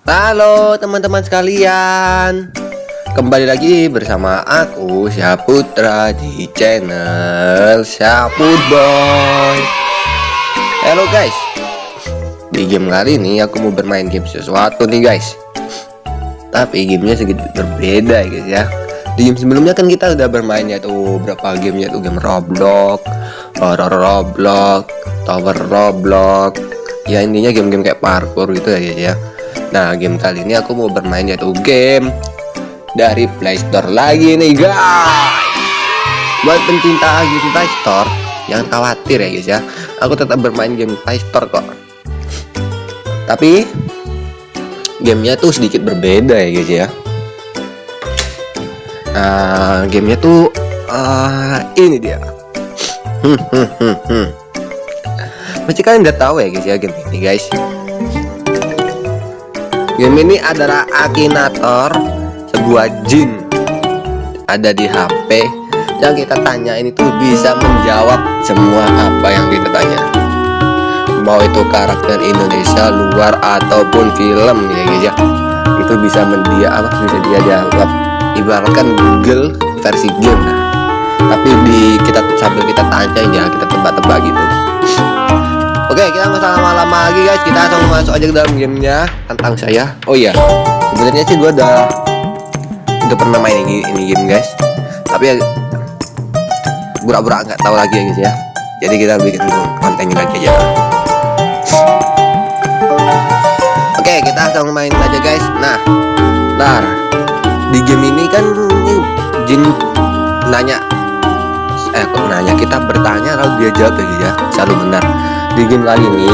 Halo teman-teman sekalian, kembali lagi bersama aku Syaputra di channel Syaputboy. Halo guys, di game kali ini aku mau bermain game sesuatu nih guys. Tapi gamenya sedikit berbeda ya guys ya. Di game sebelumnya kan kita udah bermain yaitu berapa game, yaitu game Roblox, Horror Roblox, Tower Roblox. Ya intinya game-game kayak parkour gitu ya guys ya. Nah, game kali ini aku mau bermain yaitu game dari Play Store lagi nih guys. Buat pencinta game Play Store, jangan khawatir ya guys ya. Aku tetap bermain game Play Store kok. Tapi gamenya tuh sedikit berbeda ya guys ya. Gamenya tuh ini dia. Pasti kalian udah tahu ya guys ya game ini guys. Game ini adalah Akinator, sebuah jin ada di HP yang kita tanya ini tuh bisa menjawab semua apa yang kita tanya. Mau itu karakter Indonesia, luar ataupun film ya guys ya. Itu bisa bisa dia jawab. Ibaratkan Google versi game. Nah, tapi sambil kita tanya ya, kita tebak-tebak gitu. Oke, kita nggak usah lama-lama lagi guys, kita langsung masuk aja ke dalam gamenya. Tantang saya. Oh iya, sebenarnya sih gue udah pernah main ini game guys, tapi ya pura-pura nggak tahu lagi ya guys ya. Jadi kita bikin kontennya lagi aja. Oke, kita langsung main aja guys. Nah, di game ini kan jin nanya, kita bertanya kalau dia jawab ya guys ya, selalu benar. Di game kali ini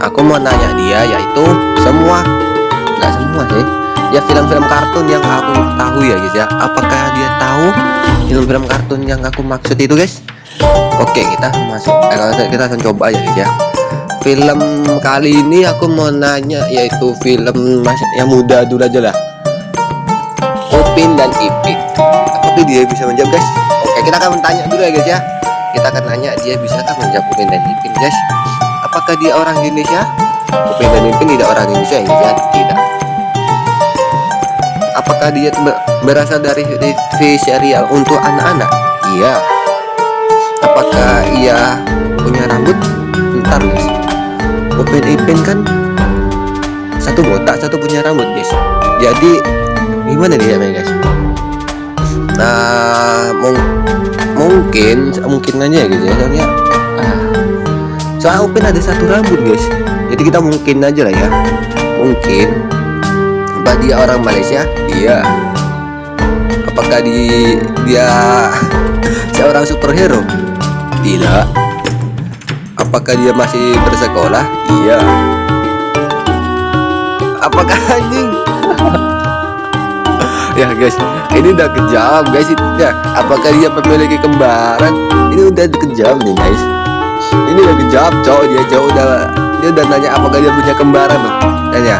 aku mau nanya dia yaitu nggak semua sih ya, film-film kartun yang aku tahu ya guys ya. Apakah dia tahu film-film kartun yang aku maksud itu guys? Oke, kita masuk, kita akan coba ya guys ya. Film kali ini aku mau nanya yaitu film yang muda dulu aja lah, Upin dan Ipin. Apakah dia bisa menjawab guys? Oke, kita akan tanya dulu ya guys ya. Kita akan nanya dia bisakah menjawab Upin dan Ipin guys. Apakah dia orang Indonesia? Upin dan Ipin tidak orang Indonesia ya guys ya? Tidak. Apakah dia berasal dari TV serial untuk anak-anak? Iya. Apakah ia punya rambut? Bentar guys, Upin Ipin kan satu botak, satu punya rambut guys. Jadi gimana dia guys? Nah, mungkin aja ya guys ya, soalnya Upin ada satu rambut guys. Jadi kita mungkin aja lah ya. Mungkin apa dia orang Malaysia? Iya. Apakah dia seorang superhero? Tidak. Apakah dia masih bersekolah? Iya. Apakah anjing? Ya guys, ini udah kejawab guys ya. Apakah dia memiliki kembaran? Ini udah kejawab nih guys. Ini udah kejawab cowok, dia udah nanya apakah dia punya kembaran loh. Tanya.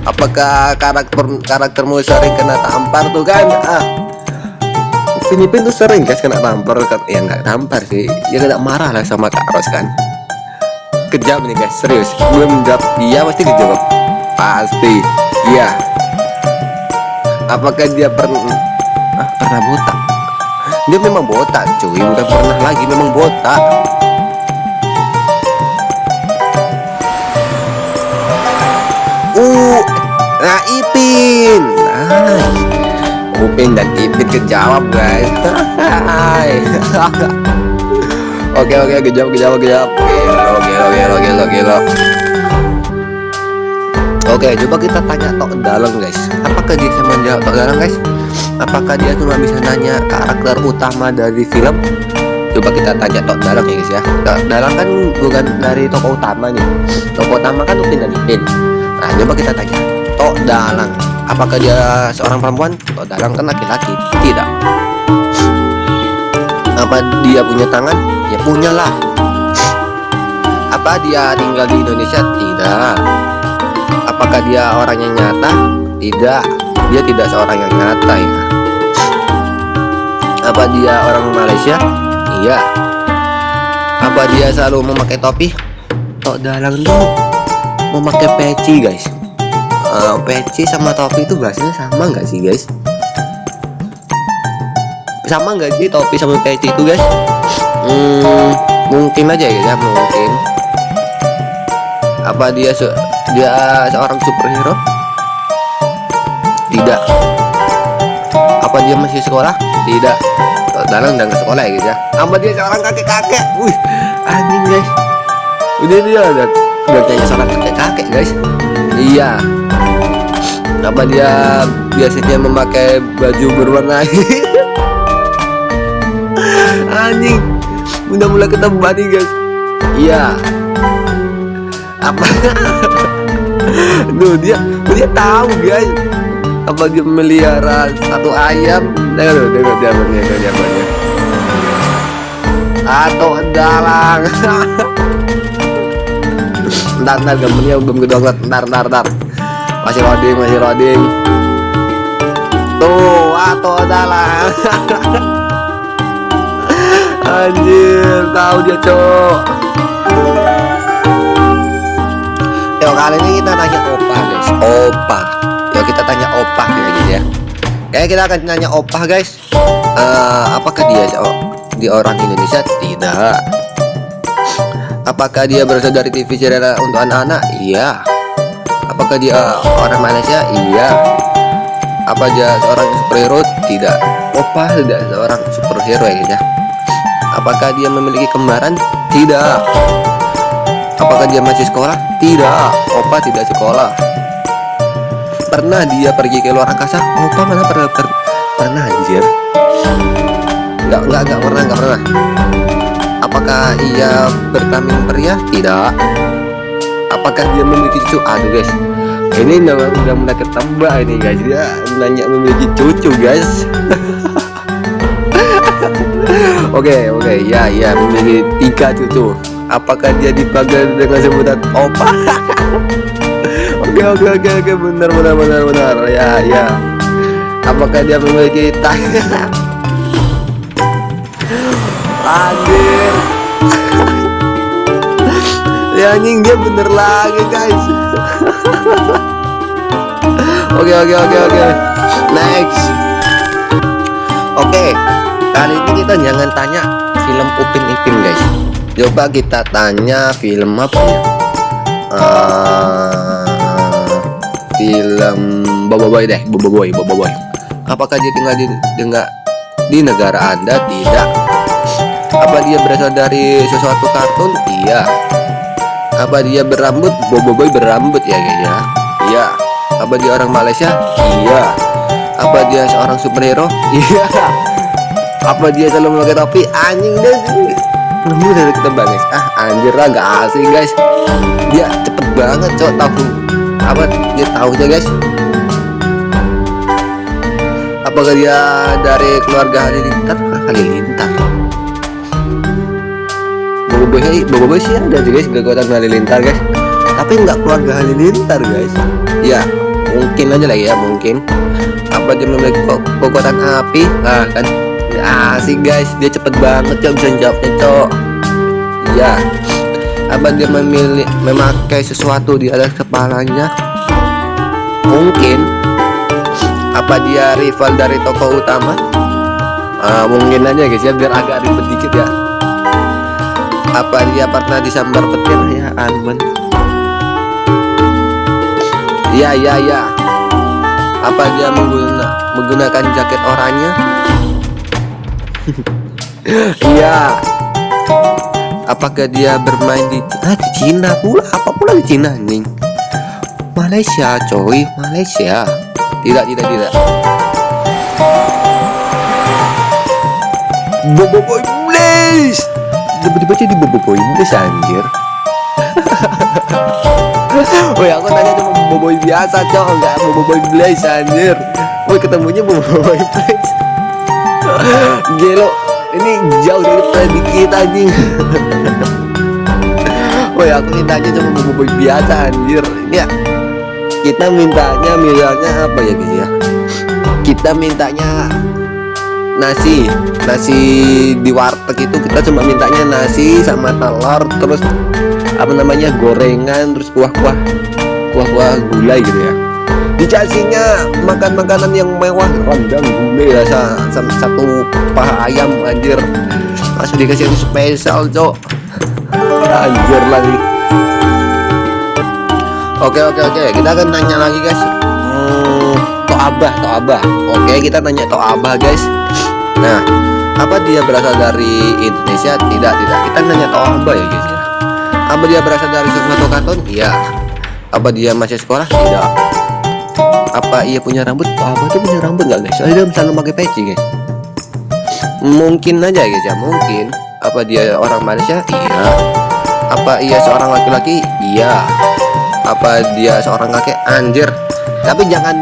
Apakah karaktermu sering kena tampar tuh kan? Upin Ipin tuh sering guys kena tampar kan? Ya nggak tampar sih, dia kena marah lah sama Kak Ros kan. Kejawab nih guys, serius. Gue menjawab iya, pasti kejawab. Pasti iya. Apakah dia pernah botak? Dia memang botak cuy, bukan pernah lagi, memang botak. Nah Ipin, Upin dan Ipin kejawab guys. Oke, kejawab. Gelo. Oke, coba kita tanya Tok Dalang guys. Apakah dia bisa menjawab Tok Dalang guys? Apakah dia cuma bisa nanya karakter utama dari film? Coba kita tanya Tok Dalang ya guys ya. Tok Dalang kan bukan dari tokoh utama nih. Tokoh utama kan Upin dan Ipin. Nah, coba kita tanya Tok Dalang, apakah dia seorang perempuan? Tok Dalang kan laki-laki. Tidak. Apa dia punya tangan? Ya punyalah. Apa dia tinggal di Indonesia? Tidak. Apakah dia orang yang nyata? Tidak. Dia tidak seorang yang nyata ya. Apa dia orang Malaysia? Iya. Apa dia selalu memakai topi? Tok Dalang tuh memakai peci guys. Peci sama topi itu bahasanya sama nggak sih guys? Sama nggak sih topi sama peci itu guys? Mungkin aja ya, mungkin. Apa dia seorang superhero? Tidak. Apa dia masih sekolah? Tidak. Dalam udah ke sekolah ya guys ya. Apa dia seorang kakek-kakek? Wih, anjing guys. Dia udah kayak seorang kakek-kakek guys. Iya. Apa dia biasanya memakai baju berwarna? Anjing, udah mulai ketebak nih guys. Iya. Apa? Duh, dia tahu guys. Apa dia melihara satu ayam? Tengok jawabannya. Atau dalang. Ntar gambarnya belum kedownload. Ntar. Masih loading. Tuh, atau dalang. Anjir, tahu dia cok. Yuk, kali ini kita tanya opa guys. Opa. Yuk kita tanya opa ya gitu ya. Kayak kita akan tanya opa guys. Apakah dia orang Indonesia? Tidak. Apakah dia berasal dari TV serial untuk anak-anak? Iya. Apakah dia orang Malaysia? Iya. Apa dia seorang superhero? Tidak. Opa tidak seorang superhero ya guys ya. Apakah dia memiliki kembaran? Tidak. Apakah dia masih sekolah? Tidak. Opa tidak sekolah. Pernah dia pergi ke luar angkasa? Opa mana pernah anjir. Enggak pernah. Apakah ia berkelamin pria? Tidak. Apakah dia memiliki cucu? Aduh guys, ini udah mulai ketebak ini guys. Dia nanya memiliki cucu guys. Oke, ya memiliki 3 cucu. Apakah dia dipanggil dengan sebutan opa? Oke, benar. Ya. Apakah dia memiliki tanya? Anjir. Ya anjing, dia bener lagi guys. Oke. Next. Oke. Kali ini kita jangan tanya film Upin Ipin guys. Coba kita tanya film apa ya? Film Boboiboy deh, Boboiboy. Apakah dia tinggal di negara Anda? Tidak. Apa dia berasal dari sesuatu kartun? Iya. Apa dia berambut? Boboiboy berambut ya guys ya. Iya. Apa dia orang Malaysia? Iya. Apa dia seorang superhero? Iya. Apa dia selalu memakai topi? Anjing deh sih. Belum dari ketebak guys. Anjir lah, gak asing guys. Dia cepet banget cok, tahu apa dia tahunya guys. Apakah dia dari keluarga Halilintar? Boboiboy sih ada juga guys, kekuatan Halilintar guys. Tapi nggak keluarga Halilintar guys. Ya mungkin aja lah ya, mungkin. Apa dia memiliki kekuatan api? Kan asik guys, dia cepet banget cok, bisa jawabnya cok. Ya. Apa dia memakai sesuatu di atas kepalanya? Mungkin. Apa dia rival dari tokoh utama? Mungkin aja guys ya, biar agak ribet dikit ya. Apa dia pernah disambar petir? Ya ampun. Ya. Apa dia menggunakan jaket oranye? Iya. Apakah dia bermain di Cina pula? Apa pula di Cina nih? Malaysia coy, Malaysia. Tidak. Boboiboy Blaze. Dibaca di Boboiboy Blaze anjir. Woi, aku tanya cuma Boboiboy biasa cok, enggak Boboiboy Blaze anjir. Woi, ketemunya Boboiboy Blaze. Gelo, ini jauh dari prediksi anjing. Woi, aku mintanya cuma Boboiboy biasa anjir. Ini ya, kita mintanya misalnya apa ya guys ya? Kita mintanya nasi di warteg itu, kita cuma mintanya nasi sama telur, terus apa namanya, gorengan, terus kuah-kuah gulai gitu ya. Dikasihnya makan makanan yang mewah, rendang gulai rasa satu paha ayam anjir, langsung dikasih yang spesial cok, anjir lagi. Oke, kita akan tanya lagi guys. To'abah. Oke, kita tanya To'abah guys. Nah, apa dia berasal dari Indonesia? Tidak. Kita nanya To'abah ya guys ya. Apa dia berasal dari suatu kartun? Iya. Apa dia masih sekolah? Tidak. Apa ia punya rambut? To'abah tuh punya rambut nggak guys? Soalnya dia selalu pakai peci guys. Mungkin aja guys ya, mungkin. Apa dia orang Malaysia? Iya. Apa ia seorang laki-laki? Iya. Apa dia seorang kakek? Anjir. Tapi jangan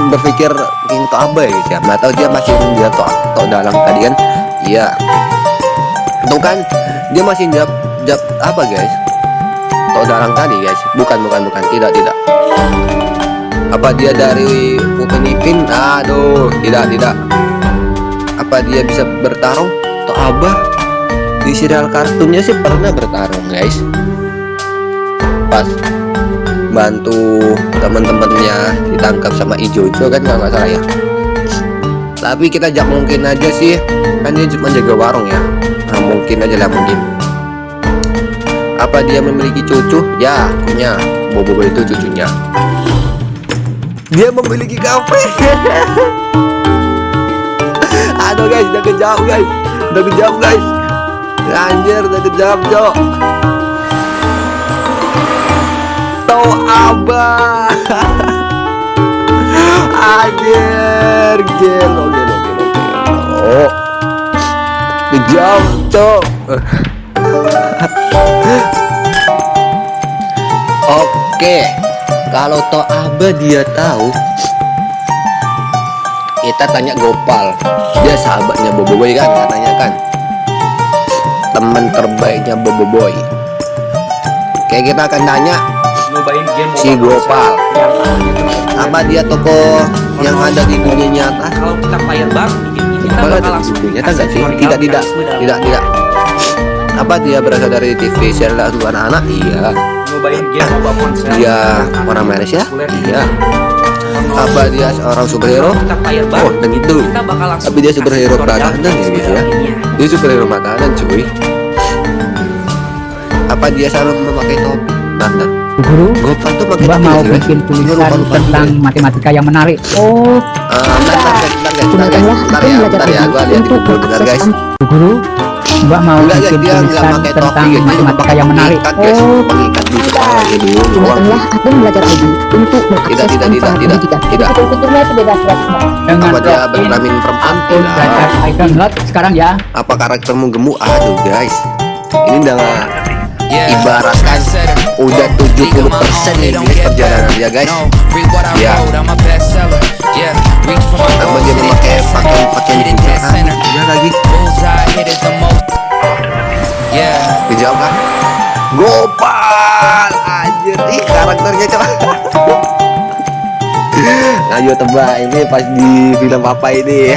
berpikir ingin To'abah ya guys ya. Atau dia masih dia to dalam tadi kan? Iya. Tuh kan dia masih jawab apa guys? To dalam tadi guys. Bukan. Tidak. Apa dia dari Upin Ipin? Aduh, tidak. Apa dia bisa bertarung? To'abah di serial kartunnya sih pernah bertarung guys, pas bantu teman-temannya ditangkap sama Ijojo kan kalau nggak salah ya. Tapi kita mungkin aja sih, kan dia cuma jaga warung ya. Nah, mungkin aja lah mungkin. Apa dia memiliki cucu? Ya, punya. Bobo itu cucunya. Dia memiliki kafe. Aduh guys, udah kejauh guys. Anjir, udah kejauh Cok. To'abah. Anjir, gelo. Kejauh Cok. Oke, kalau To'abah dia tahu, kita tanya Gopal. Dia sahabatnya Boboiboy kan, katanya kan, teman terbaiknya Boboiboy. Oke, kita akan tanya si Gopal, apa dia tokoh yang ada di dunia nyata? Kalau kita player baru, kita bakal langsung nyata nggak sih? Tidak. Apa dia berasal dari TV serial untuk anak-anak? Iya. Dia orang Malaysia? Iya. Apa dia seorang superhero? Oh, dan itu. Tapi dia superhero makanan ya guys ya. Dia superhero makanan cuy. Apa dia selalu memakai topi? Nah. Guru, Gopal tuh pakai topi mau guys. bikin tulisan tentang matematika yang menarik. Oh, bentar ya, gua lihat di buku bentar guys. Guru, Mbak mau bikin tulisan tentang matematika yang menarik. Oh, pengikat di kepala ini dulu. Aku belajar lagi untuk mengakses Tidak. Pikir-pikirnya itu bebas. dengan Apa dia login, berkelamin perempuan? aku belajar icon lot sekarang ya. Apa karaktermu gemuk? Aduh guys, ini udah ibaratkan udah 70% nih perjalanan ya guys. Ya. Apa dia memakai pakaian putih? Ya lagi. Dijawab kan? Gopal, anjir, ih karakternya coba. Ayo tebak, ini pas di film apa ini?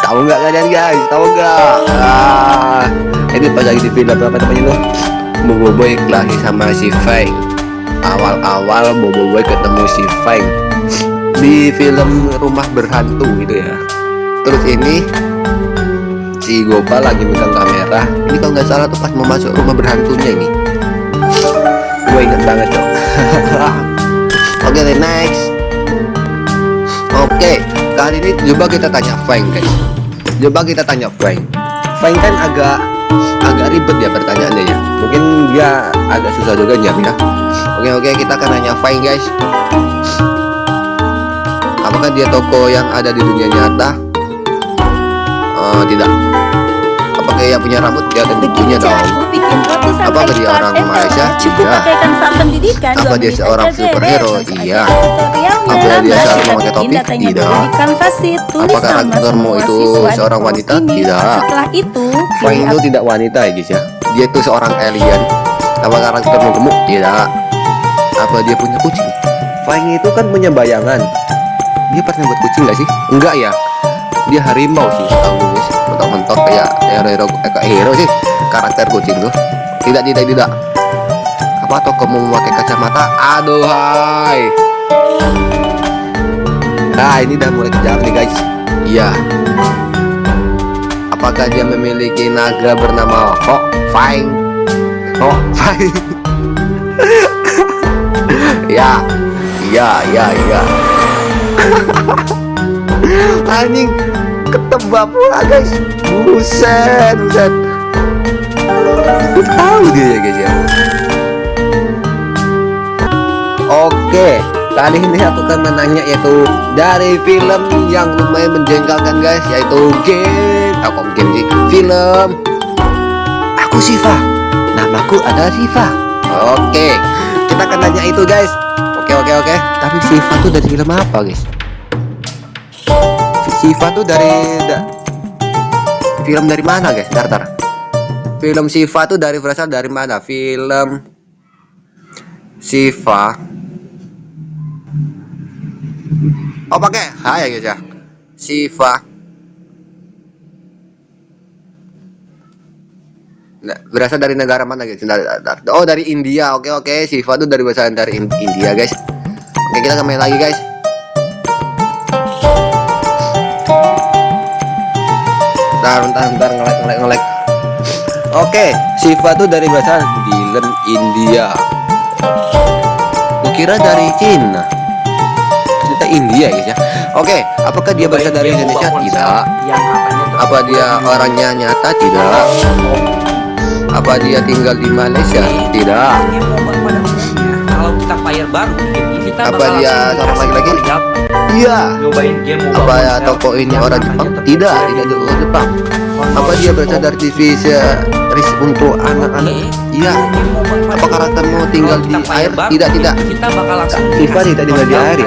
Tahu nggak kalian guys? Tahu nggak? Ini pas lagi di film apa namanya tuh? Boboiboy lagi sama si Feng. Awal-awal Boboiboy ketemu si Feng di film Rumah Berhantu gitu ya. Terus ini si Gopal lagi megang kamera. Ini kalau nggak salah tuh pas mau masuk rumah berhantunya ini. Gue inget banget cok. Oke, next. Oke, kali ini coba kita tanya Feng guys. Feng kan agak ribet ya pertanyaannya ya. Mungkin dia agak susah juga jawab ya. Oke, kita akan nanya Feng guys. Apakah dia tokoh yang ada di dunia nyata? Tidak. Apakah dia punya rambut? Ya tentunya dong. Apakah dia orang Malaysia? Iya. Apa dia seorang superhero? Iya. Apakah dia selalu memakai topi? Tidak. Apakah karaktermu itu seorang wanita? Tidak. Feng itu tidak wanita ya guys ya. Dia itu seorang alien. Apa karaktermu gemuk? Tidak. Apa dia punya kucing? Feng itu kan punya bayangan. Dia pernah buat kucing nggak sih? Enggak ya. Dia harimau sih, tahu guys. Mentok-mentok kayak hero sih karakter kucing tuh. Tidak. Apa toko mau memakai kacamata? Aduh hai. Nah ini udah mulai kejar nih guys. Iya. Apakah dia memiliki naga bernama Fang? Ya. Anjing ketebak pula guys. Buset. Tahu dia ya guys ya. Oke, kali ini aku akan menanya yaitu dari film yang lumayan menjengkelkan guys, yaitu film Aku Shiva, namaku adalah Shiva. Oke, kita akan nanya itu guys. Oke. Tapi Shiva tuh dari film apa guys? Shiva tuh film dari mana guys? Ntar. Film Shiva tuh berasal dari mana? Film Shiva. Oh pakai ya guys ya. Shiva. Nah, berasal dari negara mana guys? Oh dari India. Oke. Shiva tuh berasal dari India guys. Oke kita main lagi guys. Bentar ngelek. Oke, Shiva tuh berasal film India. Kukira dari Cina. Ternyata India guys ya. Oke, apakah dia berasal dari Indonesia? Tidak. Apa dia orangnya nyata? Tidak. Apa dia tinggal di Malaysia? Tidak. Kalau kita player baru, kita apa dia seorang laki-laki? Iya. Apa ya toko ini orang Jepang? Tidak dari orang Jepang. Apa dia berasal dari TV series untuk anak-anak? Iya. Apa karaktermu tinggal di air? Tidak. Kita bakal langsung Shiva tidak tinggal di air ya.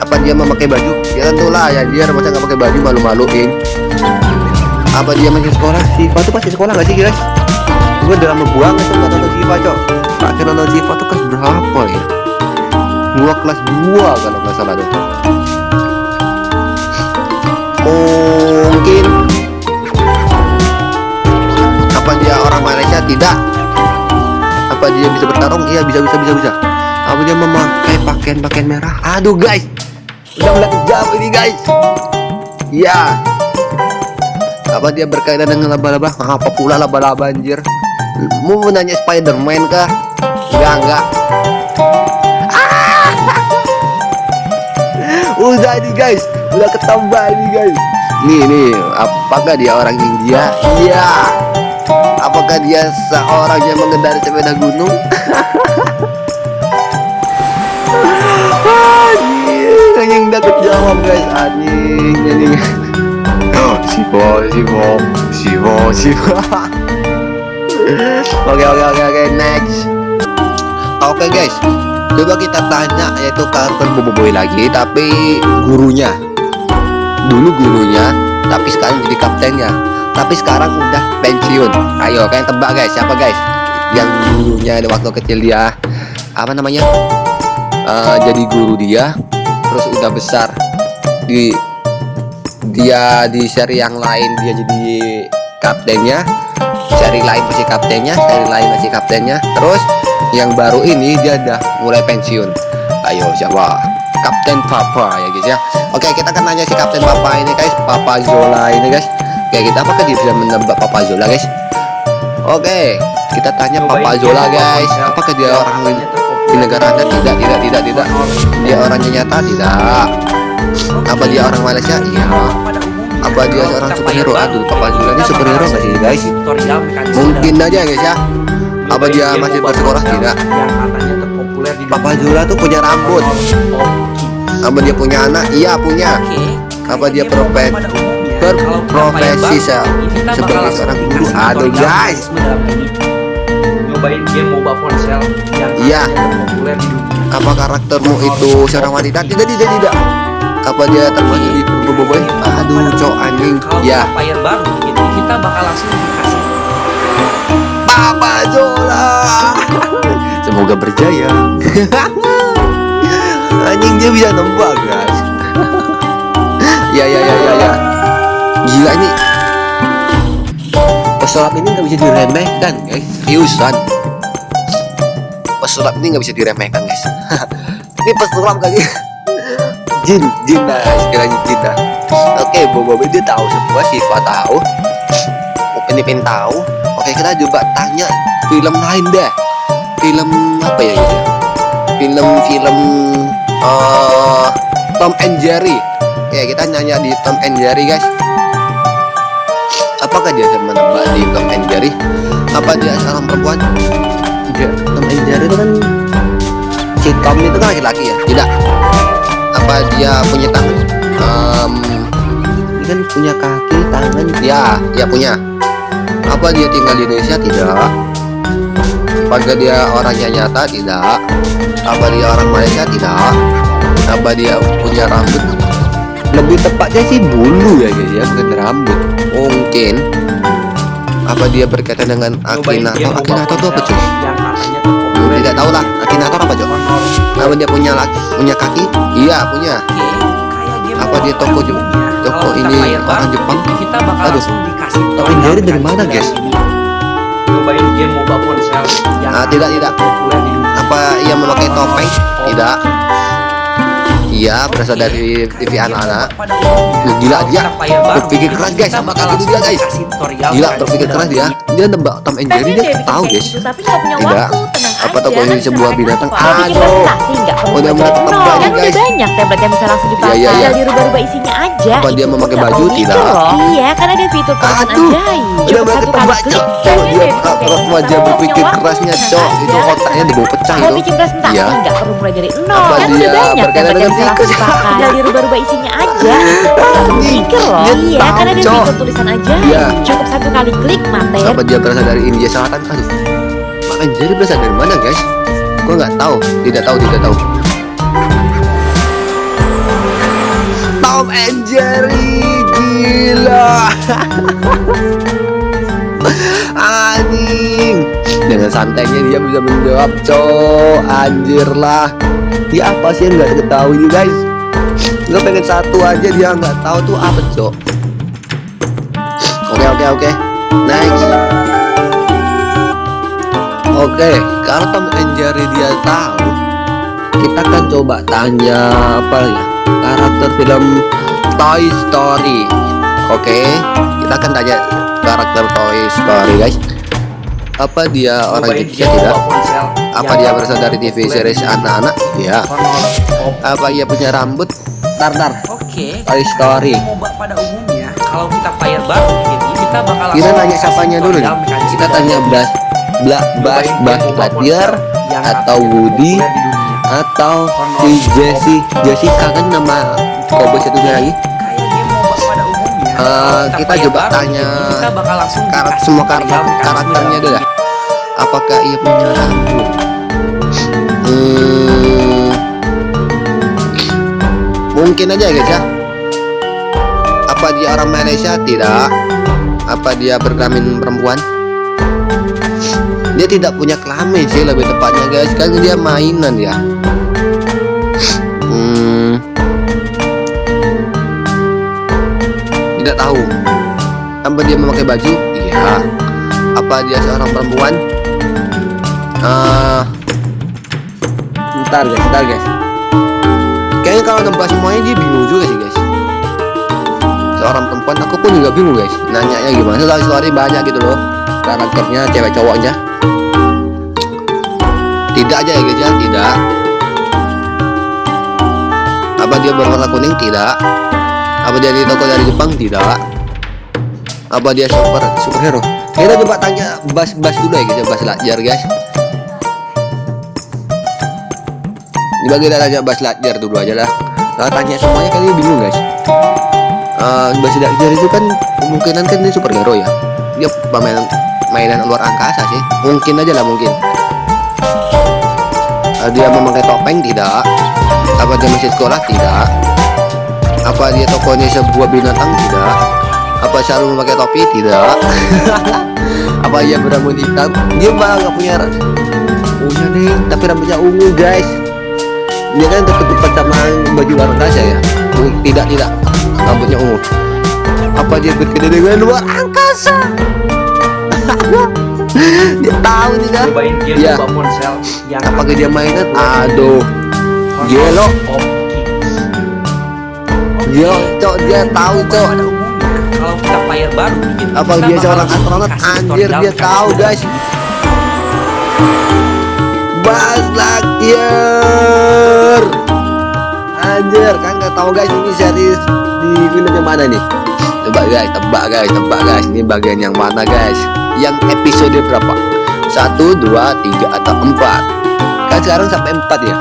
Apa dia memakai baju? Ya tentulah ya, dia masa nggak pakai baju malu-maluin. Apa dia masih sekolah? Shiva tuh pasti sekolah nggak sih guys? Gue udah lama buang itu nggak nonton Shiva cok. Terakhir nonton Shiva tuh kelas berapa ya? Gua kelas 2 kalau nggak salah tuh. Mungkin apa dia orang Malaysia? Tidak. Apa dia bisa bertarung? Iya bisa. Apa dia memakai pakaian merah? Aduh guys, udah mulai kejam ini guys. Iya. Apa dia berkaitan dengan laba-laba? Apa pula laba-laba anjir? Mau nanya Spider-Man kah? Enggak. Udah nih guys, udah ketambah ini guys. Nih, apakah dia orang India? Iya. Apakah dia seorang yang mengendarai sepeda gunung? Anjing udah kejawab guys, anjing. Shiva. Oke, next. Oke guys, coba kita tanya yaitu karakter Boboiboy lagi, tapi gurunya. Dulu gurunya, tapi sekarang jadi kaptennya. Tapi sekarang udah pensiun. Ayo kalian tebak guys, siapa guys? Yang dulunya waktu kecil dia apa namanya? Jadi guru dia, terus udah besar dia di seri yang lain dia jadi kaptennya, seri lain masih kaptennya, terus yang baru ini dia udah mulai pensiun. Ayo siapa? Kapten Papa ya guys ya. Oke kita akan nanya si Kapten Papa ini guys, Papa Zola ini guys. Oke kita apakah dia bisa menebak Papa Zola guys? Oke kita tanya Papa Zola guys, apakah dia orang di negara Anda? Tidak. Dia orangnya nyata? Tidak. Apa dia orang Malaysia? Iya. Apa dia seorang superhero? Aduh, Papa Zola ini superhero nggak sih guys? Mungkin aja guys ya. Apa dia masih bersekolah? Tidak. Papa Zola tuh punya rambut. Apa dia punya anak? Iya punya. Apa dia berprofesi sebagai seorang guru? Aduh guys. Nyobain game MOBA ponsel yang iya. populer di dunia. Apa karaktermu itu seorang wanita? Tidak. Apa dia termasuk di Boboiboy? Aduh, cok anjing. Ya. Player baru, kita bakal langsung dikasih Papa Zola. Semoga berjaya. Anjing dia bisa nembak guys. Ya. Gila ini. Pesulap ini nggak bisa diremehkan guys, seriusan. Pesulap ini nggak bisa diremehkan guys. Ini pesulap kali. Jin lah, istilahnya jin lah. Oke, Bobo dia tahu semua, Siva tahu, Upin Ipin tahu. Oke, kita coba tanya film lain deh. Film apa ya gitu? Film Tom and Jerry. Ya, kita nanya di Tom and Jerry guys. Apakah dia menebak di Tom and Jerry? Apa dia seorang perempuan? Tom and Jerry itu kan si Tom itu kan laki-laki ya? Tidak. Apa dia punya tangan? Dia kan punya kaki, tangan. Ya punya. Apa dia tinggal di Indonesia? Tidak. Apakah dia orangnya nyata? Tidak. Apa dia orang Malaysia? Tidak. Apa dia punya rambut? Lebih tepatnya sih bulu ya guys ya, bukan rambut. Mungkin. Apa dia berkaitan dengan Akinator? Akinator itu apa cuy? Yang katanya terpopuler. Tidak tahu lah. Akinator apa cuy? Apa dia punya kaki? Iya punya. Apa dia toko ini orang Jepang? Kita bakal Aduh. langsung dikasih Tom and Jerry dari mana guys? Cobain game MOBA ponsel yang Tidak. populer di dunia. Apa ia memakai topeng? Tidak. Iya, berasal dari TV anak-anak. Gila dia, berpikir keras guys, sama kayak gitu dia guys. Gila, berpikir keras dia. Dia nebak Tom and Jerry, dia tahu guys. Tapi nggak punya Tidak. waktu, tenang Apa aja. toko ini sebuah binatang? Kalau bikin Aduh. presentasi nggak perlu Udah mulai belajar ketebak nol. nih, Kan udah guys. banyak tablet yang bisa langsung dipakai. Iya. Tinggal dirubah-rubah isinya aja. Apa dia Itu memakai nggak baju? perlu mikir Tidak. loh. Iya, kan ada fitur perubahan Aduh, ajaib. udah Cukup mulai satu ketebak kali cok. klik, Kalau dan dia jadi wajah kamu berpikir punya kerasnya waktu, cok, tenang itu aja. otaknya dibawa pecah Kalau itu. bikin presentasi Iya. nggak perlu mulai dari nol. Apa Kan dia udah banyak berkaitan tablet yang dengan bisa langsung tikus? dipakai. Tinggal dirubah-rubah isinya aja. Nggak perlu mikir loh. Dia Iya, tahu, kan ada Cok. fitur tulisan ajaib. Iya. Cukup satu kali klik materi. Apa dia berasal dari India Selatan? Aduh, Tom and Jerry berasal dari mana guys? Gua nggak tahu, tidak tahu. Tom and Jerry, gila. Anjing. Dengan santainya dia bisa menjawab, cok. Anjir lah. Dia apa sih yang nggak diketahui guys? Gue pengen satu aja dia nggak tahu tuh apa cok. Oke. Next. Oke, kalau Tom and Jerry dia tahu, kita kan coba tanya apa ya, karakter film Toy Story. Oke, kita akan tanya karakter Toy Story guys. Apa dia orang Indonesia? Tidak. Apa dia berasal dari TV series anak-anak? Iya. Apa ia punya rambut? Tar. Oke. Toy Story. MOBA pada umumnya, kalau kita player baru di game ini, kita bakal Kita langsung tanya siapanya dulu nih. tutorial mekanisme Kita tanya Bas Lightyear atau Woody atau si Jessica kan nama cowboy satunya lagi. kayak game MOBA pada umumnya. Kita player coba baru di tanya game ini, kita bakal langsung dikasih semua tutorial mekanisme karakternya dalam dulu lah. Apakah ia punya rambut? Mungkin aja guys ya. Apa dia orang Malaysia? Tidak. Apa dia berkelamin perempuan? Dia tidak punya kelamin sih lebih tepatnya guys, kan dia mainan ya. Tidak tahu. Apa dia memakai baju? Iya. Apa dia seorang perempuan? Bentar guys. Kayaknya kalau nembak semuanya dia bingung juga sih guys. Seorang perempuan, aku pun juga bingung guys. Nanyanya gimana? Soal story banyak gitu loh. Karakternya cewek cowok aja. Tidak aja ya guys ya, tidak. Apa dia berwarna kuning? Tidak. Apa dia di toko dari Jepang? Tidak. Apa dia superhero? Kita coba tanya Bas dulu ya guys ya, Bas Lightyear guys. Dibagi kita tanya Bas Lightyear dulu aja lah. Kalau tanya semuanya kali bingung guys. Bas Lightyear itu kan kemungkinan kan dia superhero ya. Dia mainan luar angkasa sih. Mungkin aja lah mungkin. Dia memakai topeng? Tidak. Apa dia masih sekolah? Tidak. Apa dia tokonya sebuah binatang? Tidak. Apa selalu memakai topi? Tidak. Apa dia berambut hitam? Dia malah nggak punya punya nih, tapi rambutnya ungu guys. Dia kan ketutupan sama baju luar angkasa ya. Tidak. Rambutnya ungu. Apa dia bekerja dengan luar angkasa? Dia tahu nih kan? Cobain game Iya. Mbak Ponsel yang Apakah dia mainan? Aduh, Yellow. of Kings. Yo, cok, dia tahu cok. Pada umumnya, kalau kita player baru di game Apa kita dia bakal seorang astronot? dikasih Anjir, tutorial dia cara tahu menggunakan guys. Buzz Lightyear. Anjir, kan nggak tahu guys ini series di film yang mana nih? Coba guys, tebak guys. Ini bagian yang mana guys? Yang episode berapa? 1, 2, 3 atau 4? Kan sekarang sampai 4 ya.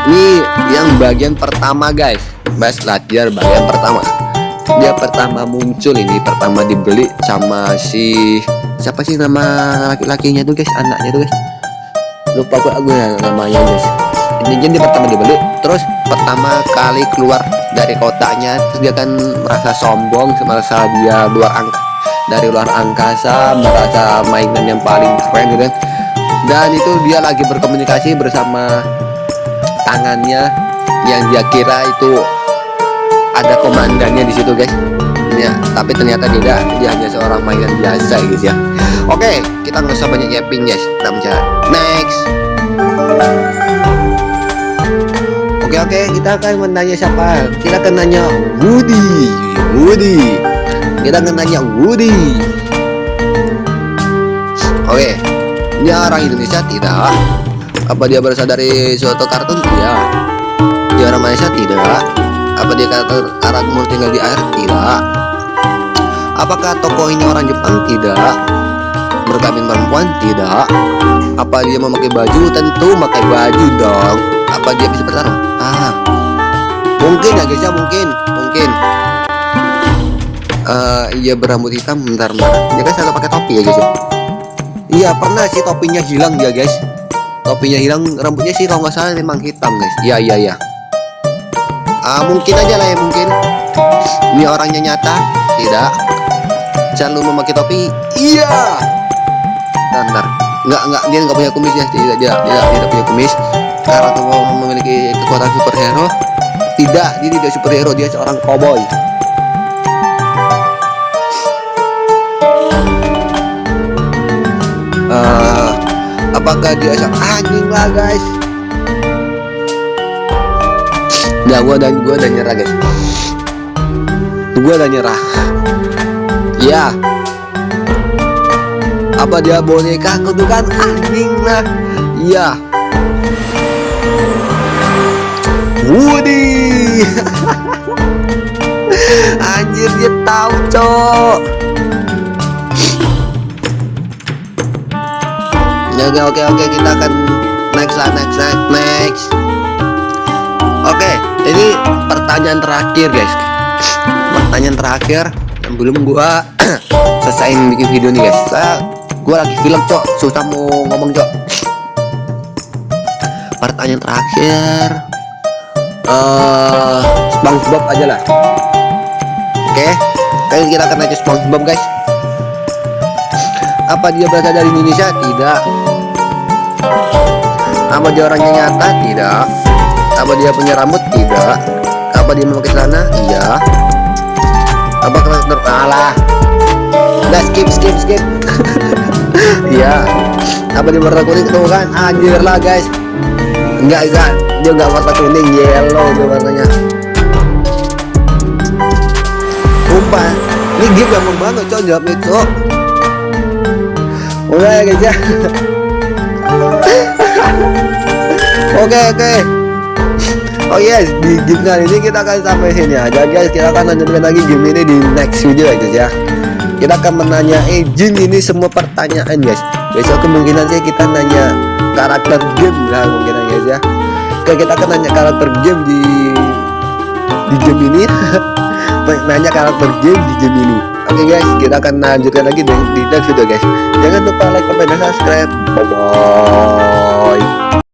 Ini yang bagian pertama guys. Buzz Lightyear bagian pertama. Dia pertama muncul ini, pertama dibeli sama si siapa sih nama laki-lakinya tuh guys, anaknya tuh guys. Lupa aku ya namanya guys. Ini dia pertama dibeli, terus pertama kali keluar dari kotaknya, terus dia kan merasa sombong, merasa dia dari luar angkasa, merasa mainan yang paling keren gitu kan. Dan itu dia lagi berkomunikasi bersama tangannya yang dia kira itu ada komandannya di situ guys. Ya, tapi ternyata tidak, dia hanya seorang mainan biasa gitu ya. Oke, kita nggak usah banyak yapping guys, kita bicara next. Oke, kita akan menanya siapa? Kita akan nanya Woody. Kita akan nanya Woody. Oke, dia orang Indonesia tidak? Apa dia berasal dari suatu kartun? Iya. Dia orang Malaysia? Tidak. Apa dia karakter tinggal di air? Tidak. Apakah tokoh ini orang Jepang? Tidak. Berkelamin perempuan? Tidak. Apa dia memakai baju? Tentu memakai baju dong. Apa dia bisa bertarung? Mungkin ya guys ya, mungkin. Ia berambut hitam. Bentar. Dia kan selalu pakai topi ya guys ya. Iya, pernah sih topinya hilang dia guys. Topinya hilang, rambutnya sih kalau nggak salah memang hitam guys. Iya. Mungkin aja lah ya, mungkin. Ini orangnya nyata? Tidak. Selalu memakai topi? Iya. Bentar. Enggak, dia nggak punya kumis ya. Tidak punya kumis. Karakter memiliki kekuatan superhero? Tidak, dia tidak superhero, dia seorang cowboy. Apakah dia anjing lah guys? Nah, gua udah nyerah guys. Gua udah nyerah. Ya. Apa dia boneka kutukan anjing lah? Iya. Woody. Anjir, dia tahu cok. Oke, kita akan next. Oke, ini pertanyaan terakhir guys. Pertanyaan terakhir yang belum gua selesaiin bikin video nih guys. Gua lagi film cok, susah mau ngomong cok. Pertanyaan terakhir, SpongeBob aja lah. Oke, kita akan nanya SpongeBob guys. Apa dia berasal dari Indonesia? Tidak. Apa dia orangnya nyata? Tidak. Apa dia punya rambut? Tidak. Apa dia memakai celana? Iya. Apa karakter? Alah. Udah skip. Iya. Apa dia warna kuning? Tuh kan, anjir lah guys. Enggak. Dia enggak warna kuning, yellow dia warnanya. Sumpah, ini game gampang banget cok, jawabnya cok. Udah ya guys ya. Oke. Oh yes, di game kali ini kita akan sampai sini aja guys. Kita akan lanjutkan lagi game ini di next video ya guys ya. Kita akan menanya Jin ini semua pertanyaan guys. Besok kemungkinan sih kita nanya karakter game lah mungkin guys ya. Oke, kita akan nanya karakter game di game ini. Nanya karakter game di game ini. Oke guys, kita akan lanjutkan lagi di next video guys. Jangan lupa like, comment, dan subscribe. Bye bye.